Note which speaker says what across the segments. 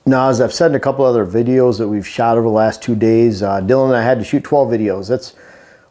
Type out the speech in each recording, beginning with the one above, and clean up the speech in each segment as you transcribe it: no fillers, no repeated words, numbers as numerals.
Speaker 1: Now, as I've said in a couple other videos that we've shot over the last 2 days, Dylan and I had to shoot 12 videos. That's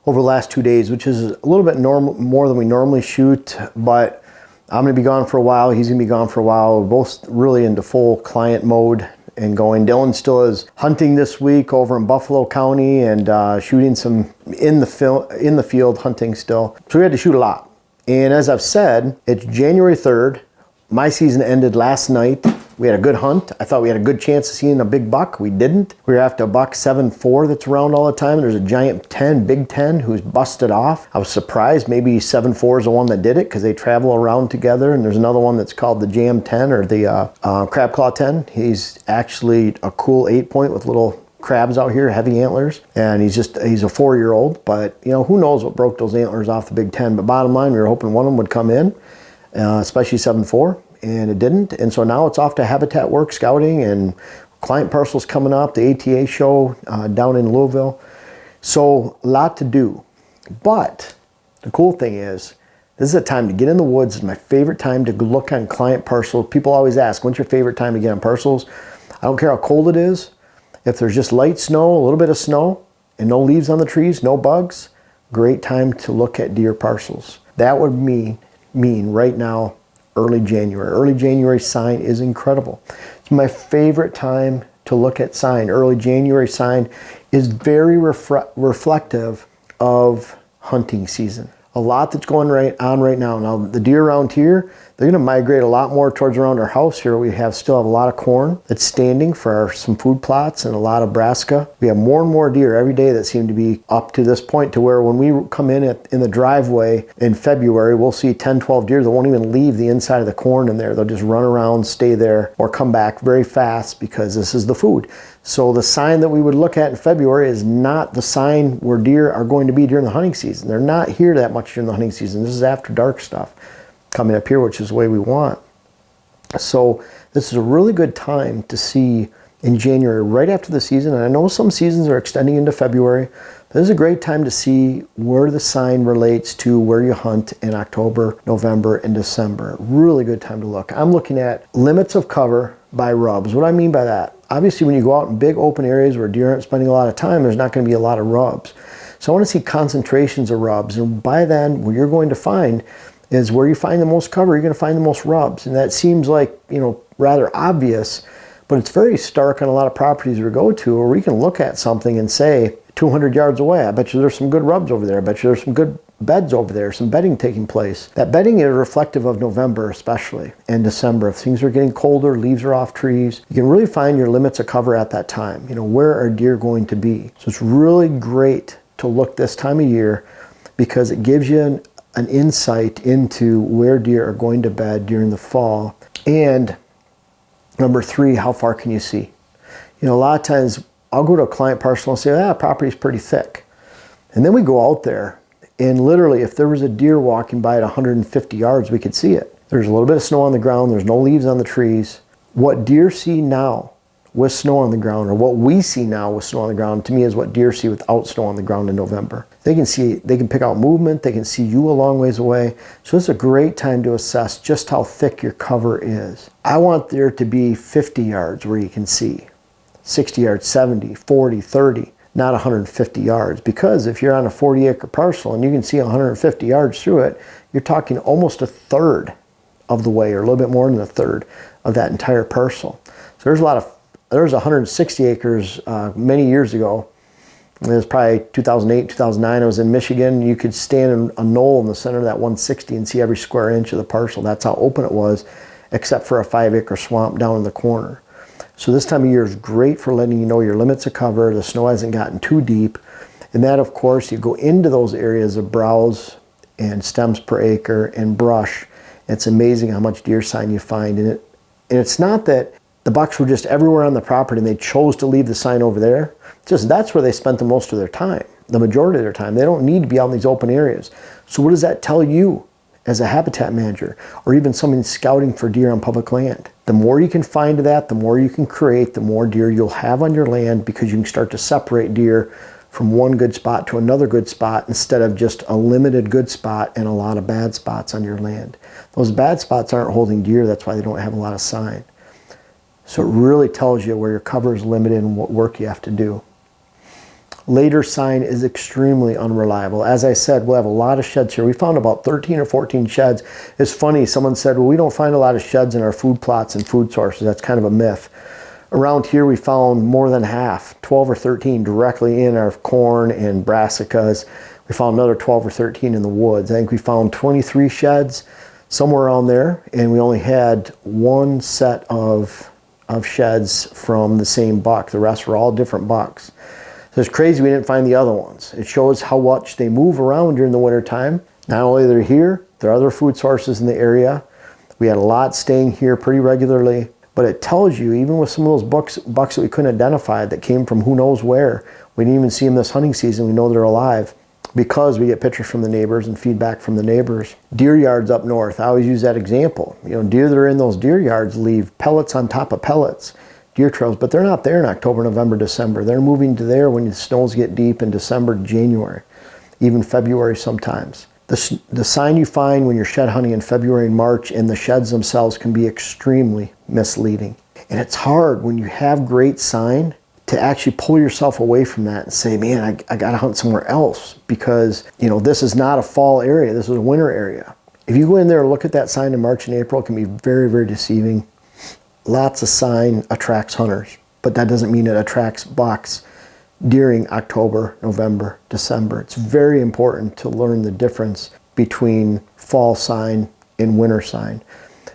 Speaker 1: over the last 2 days, which is a little bit more than we normally shoot, but I'm gonna be gone for a while. He's gonna be gone for a while. We're both really into full client mode and going. Dylan still is hunting this week over in Buffalo County and shooting some in the field hunting still. So we had to shoot a lot. And as I've said, it's January 3rd. My season ended last night. We had a good hunt. I thought we had a good chance of seeing a big buck. We didn't. We were after a buck 7.4 that's around all the time. There's a giant 10, big 10, who's busted off. I was surprised. Maybe 7.4 is the one that did it because they travel around together. And there's another one that's called the Jam 10 or the Crab Claw 10. He's actually a cool 8-point with little crabs out here, heavy antlers. And he's a 4-year-old. But, you know, who knows what broke those antlers off the big 10. But bottom line, we were hoping one of them would come in, especially 7.4. And it didn't, and so now it's off to habitat work, scouting, and client parcels coming up, the ATA show down in Louisville. So a lot to do. But the cool thing is, this is a time to get in the woods. It's my favorite time to look on client parcels. People always ask, when's your favorite time to get on parcels? I don't care how cold it is. If there's just light snow, a little bit of snow, and no leaves on the trees, no bugs, great time to look at deer parcels. That would mean right now, early January. Early January sign is incredible. It's my favorite time to look at sign. Early January sign is very reflective of hunting season. A lot that's going on right now. Now the deer around here, they're going to migrate a lot more towards around our house here. We still have a lot of corn that's standing for some food plots and a lot of brassica. We have more and more deer every day that seem to be up to this point to where when we come in the driveway in February, we'll see 10, 12 deer that won't even leave the inside of the corn in there. They'll just run around, stay there, or come back very fast because this is the food. So the sign that we would look at in February is not the sign where deer are going to be during the hunting season. They're not here that much during the hunting season. This is after dark stuff coming up here, which is the way we want. So this is a really good time to see in January, right after the season. And I know some seasons are extending into February, but this is a great time to see where the sign relates to where you hunt in October, November, and December. Really good time to look. I'm looking at limits of cover by rubs. What do I mean by that? Obviously, when you go out in big open areas where deer aren't spending a lot of time, there's not going to be a lot of rubs. So I want to see concentrations of rubs. And by then, what you're going to find is where you find the most cover, you're going to find the most rubs. And that seems like, you know, rather obvious, but it's very stark on a lot of properties we go to where we can look at something and say, 200 yards away, I bet you there's some good rubs over there. I bet you there's some good beds over there, some bedding taking place. That bedding is reflective of November especially, and December. If things are getting colder, leaves are off trees, you can really find your limits of cover at that time. You know, where are deer going to be? So it's really great to look this time of year because it gives you an insight into where deer are going to bed during the fall. And number 3, how far can you see? You know, a lot of times I'll go to a client parcel and say, property's pretty thick. And then we go out there and literally if there was a deer walking by at 150 yards, we could see it. There's a little bit of snow on the ground. There's no leaves on the trees. What deer see now with snow on the ground, or what we see now with snow on the ground, to me is what deer see without snow on the ground in November. They can pick out movement. They can see you a long ways away. So it's a great time to assess just how thick your cover is. I want there to be 50 yards where you can see. 60 yards, 70, 40, 30, not 150 yards. Because if you're on a 40-acre parcel and you can see 150 yards through it, you're talking almost a third of the way, or a little bit more than a third of that entire parcel. So there's 160 acres many years ago. It was probably 2008, 2009. I was in Michigan. You could stand in a knoll in the center of that 160 and see every square inch of the parcel. That's how open it was, except for a 5-acre swamp down in the corner. So this time of year is great for letting you know your limits of cover. The snow hasn't gotten too deep. And that, of course, you go into those areas of browse and stems per acre and brush. It's amazing how much deer sign you find. And it's not that the bucks were just everywhere on the property and they chose to leave the sign over there. Just that's where they spent the most of their time, the majority of their time. They don't need to be out in these open areas. So what does that tell you as a habitat manager, or even someone scouting for deer on public land? The more you can find of that, the more you can create, the more deer you'll have on your land, because you can start to separate deer from one good spot to another good spot instead of just a limited good spot and a lot of bad spots on your land. Those bad spots aren't holding deer. That's why they don't have a lot of sign. So it really tells you where your cover is limited and what work you have to do. Later sign is extremely unreliable. As I said, we'll have a lot of sheds here. We found about 13 or 14 sheds. It's funny, someone said, well, we don't find a lot of sheds in our food plots and food sources. That's kind of a myth. Around here we found more than half, 12 or 13 directly in our corn and brassicas. We found another 12 or 13 in the woods. I think we found 23 sheds, somewhere around there, and we only had one set of sheds from the same buck. The rest were all different bucks. So it's crazy we didn't find the other ones. It shows how much they move around during the winter time. Not only they're here, there are other food sources in the area. We had a lot staying here pretty regularly, but it tells you, even with some of those bucks that we couldn't identify that came from who knows where, we didn't even see them this hunting season, we know they're alive because we get pictures from the neighbors and feedback from the neighbors. Deer yards up north, I always use that example. You know, deer that are in those deer yards leave pellets on top of pellets. Deer trails, but they're not there in October, November, December. They're moving to there when the snows get deep in December to January, even February sometimes. The sign you find when you're shed hunting in February and March in the sheds themselves can be extremely misleading. And it's hard when you have great sign to actually pull yourself away from that and say, man, I gotta hunt somewhere else because, you know, this is not a fall area, this is a winter area. If you go in there and look at that sign in March and April, it can be very, very deceiving. Lots of sign attracts hunters, but that doesn't mean it attracts bucks during October, November, December. It's very important to learn the difference between fall sign and winter sign.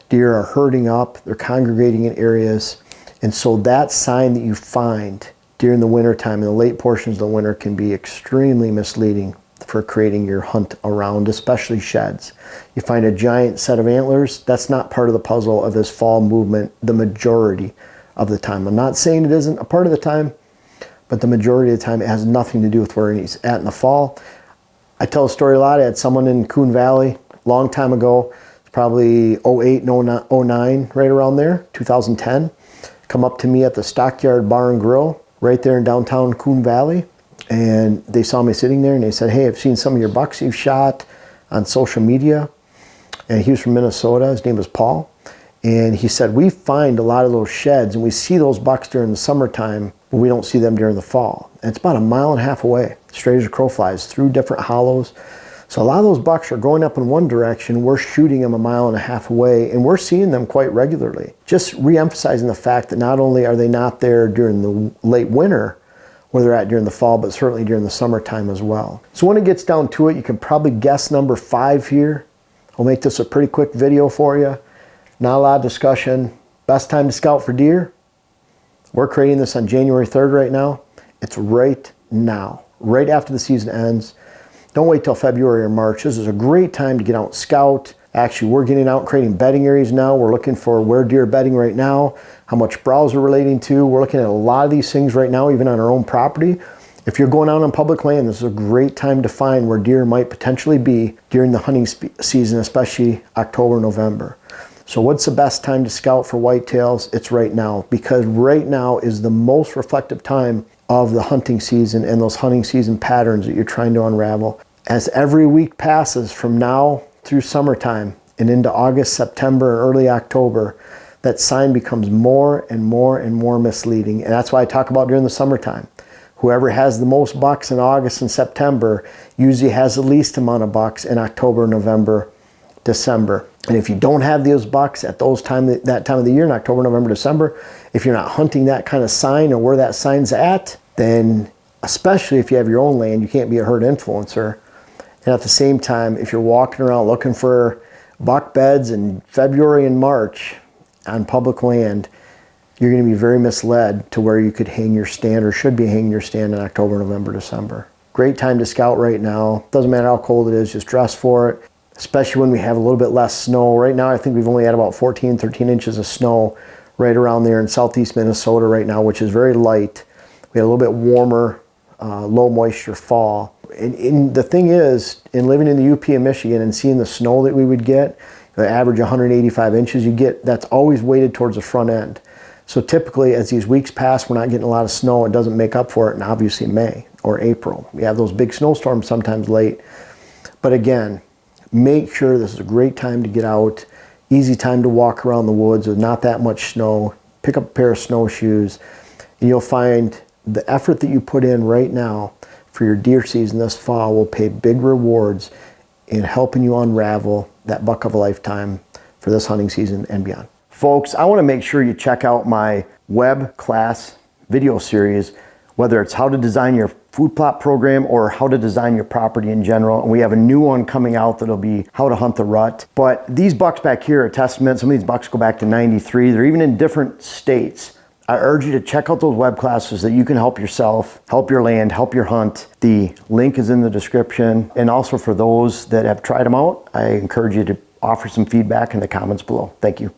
Speaker 1: Deer are herding up, they're congregating in areas, and so that sign that you find during the winter time, in the late portions of the winter, can be extremely misleading for creating your hunt around, especially sheds. You find a giant set of antlers, that's not part of the puzzle of this fall movement the majority of the time. I'm not saying it isn't a part of the time, but the majority of the time it has nothing to do with where he's at in the fall. I tell a story a lot. I had someone in Coon Valley a long time ago, probably 08 and 09, right around there, 2010, come up to me at the Stockyard Bar and Grill right there in downtown Coon Valley. And they saw me sitting there and they said, hey, I've seen some of your bucks you've shot on social media. And he was from Minnesota. His name was Paul. And he said, we find a lot of those sheds and we see those bucks during the summertime, but we don't see them during the fall. And it's about 1.5 miles away, straight as a crow flies, through different hollows. So a lot of those bucks are going up in one direction. We're shooting them 1.5 miles away, and we're seeing them quite regularly. Just re-emphasizing the fact that not only are they not there during the late winter, where they're at during the fall, but certainly during the summertime as well. So when it gets down to it, you can probably guess number 5 here. I'll make this a pretty quick video for you. Not a lot of discussion. Best time to scout for deer? We're creating this on January 3rd right now. It's right now, right after the season ends. Don't wait till February or March. This is a great time to get out and scout. Actually, we're getting out and creating bedding areas now. We're looking for where deer are bedding right now, how much browse are relating to. We're looking at a lot of these things right now, even on our own property. If you're going out on public land, this is a great time to find where deer might potentially be during the hunting season, especially October, November. So what's the best time to scout for whitetails? It's right now, because right now is the most reflective time of the hunting season and those hunting season patterns that you're trying to unravel. As every week passes from now through summertime and into August, September, and early October, that sign becomes more and more and more misleading. And that's why I talk about during the summertime. Whoever has the most bucks in August and September usually has the least amount of bucks in October, November, December. And if you don't have those bucks at that time of the year in October, November, December, if you're not hunting that kind of sign or where that sign's at, then especially if you have your own land, you can't be a herd influencer. And at the same time, if you're walking around looking for buck beds in February and March on public land, you're going to be very misled to where you could hang your stand or should be hanging your stand in October, November, December. Great time to scout right now. Doesn't matter how cold it is, just dress for it, especially when we have a little bit less snow. Right now, I think we've only had about 14, 13 inches of snow right around there in southeast Minnesota right now, which is very light. We had a little bit warmer, low moisture fall. And the thing is, in living in the UP of Michigan and seeing the snow that we would get, the average 185 inches you get, that's always weighted towards the front end. So typically, as these weeks pass, we're not getting a lot of snow. It doesn't make up for it in obviously May or April. We have those big snowstorms sometimes late. But again, make sure this is a great time to get out, easy time to walk around the woods with not that much snow. pick up a pair of snowshoes, and you'll find the effort that you put in right now for your deer season this fall will pay big rewards in helping you unravel that buck of a lifetime for this hunting season and beyond. Folks, I want to make sure you check out my web class video series, whether it's how to design your food plot program or how to design your property in general. And we have a new one coming out that'll be how to hunt the rut. But these bucks back here are a testament. Some of these bucks go back to 93. They're even in different states. I urge you to check out those web classes so that you can help yourself, help your land, help your hunt. The link is in the description. And also for those that have tried them out, I encourage you to offer some feedback in the comments below. Thank you.